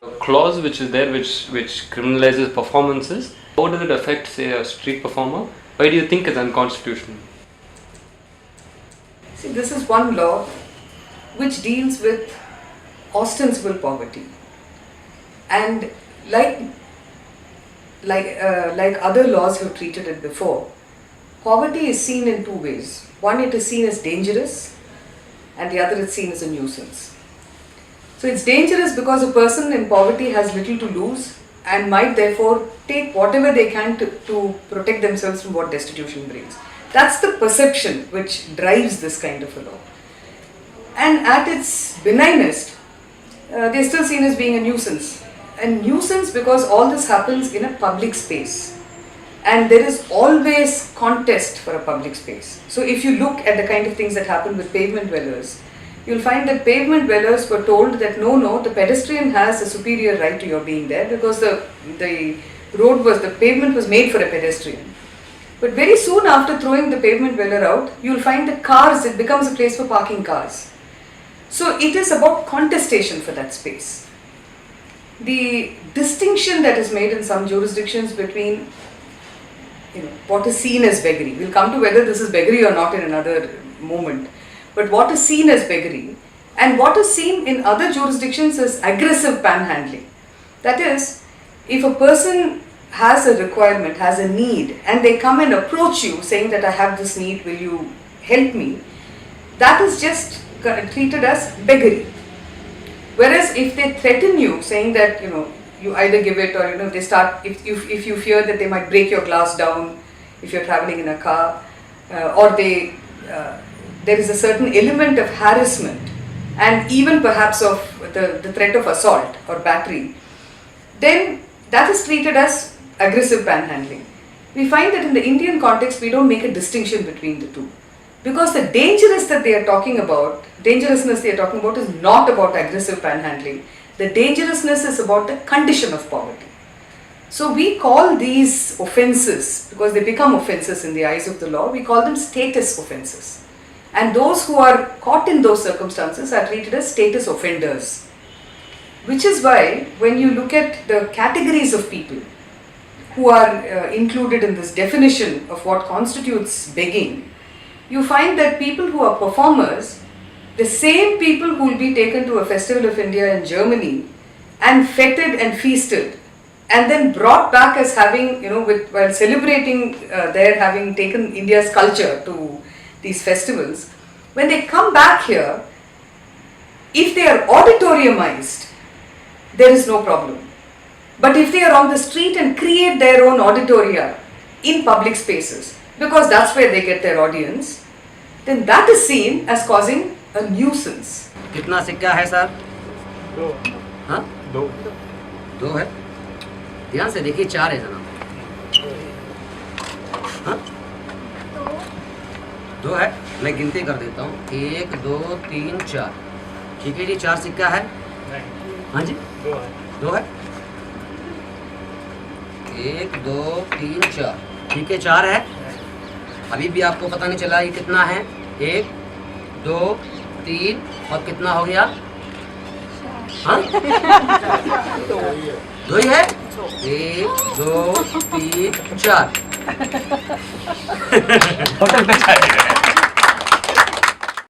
A clause which is there which criminalizes performances, how does it affect, say, a street performer? Why do you think it's unconstitutional? See, this is one law which deals with ostensible poverty, and like other laws have treated it before, poverty is seen in two ways. One, it is seen as dangerous, and the other is seen as a nuisance. So it's dangerous because a person in poverty has little to lose and might therefore take whatever they can to protect themselves from what destitution brings. That's the perception which drives this kind of a law. And at its benignest, they're still seen as being a nuisance. A nuisance because all this happens in a public space. And there is always contest for a public space. So if you look at the kind of things that happen with pavement dwellers, you'll find that pavement dwellers were told that no, the pedestrian has a superior right to your being there because the pavement was made for a pedestrian. But very soon after throwing the pavement dweller out, you'll find that cars, it becomes a place for parking cars. So it is about contestation for that space. The distinction that is made in some jurisdictions between what is seen as beggary, we'll come to whether this is beggary or not in another moment, but what is seen as beggary and what is seen in other jurisdictions as aggressive panhandling. That is, if a person has a requirement, has a need, and they come and approach you saying that I have this need, will you help me? That is just treated as beggary. Whereas if they threaten you saying that you either give it or they start, if you fear that they might break your glass down if you're traveling in a car, or there is a certain element of harassment and even perhaps of the threat of assault or battery, then that is treated as aggressive panhandling. We find that in the Indian context we don't make a distinction between the two, because the dangerousness they are talking about is not about aggressive panhandling. The dangerousness is about the condition of poverty. So we call these offences, because they become offences in the eyes of the law, we call them status offences. And those who are caught in those circumstances are treated as status offenders. Which is why when you look at the categories of people who are included in this definition of what constitutes begging, you find that people who are performers, the same people who will be taken to a festival of India in Germany and feted and feasted and then brought back as having, while celebrating their having taken India's culture to these festivals, when they come back here, if they are auditoriumized, there is no problem. But if they are on the street and create their own auditoria in public spaces, because that's where they get their audience, then that is seen as causing a nuisance. कितना सिक्का है sir? दो. हाँ? दो है? ध्यान से देखिए, 4 है जनाब. हाँ? 2 है. मैं गिनती कर देता हूँ. 1, 2, 3, 4. ठीक है जी, 4 सिक्का है? हाँ जी? 2 है. 1, 2, 3, 4. ठीक है, 4 है. अभी भी आपको पता नहीं चला ये कितना है. 1, 2, 3 और कितना हो गया? हाँ? 2 ही है. 1, 2, 3, 4.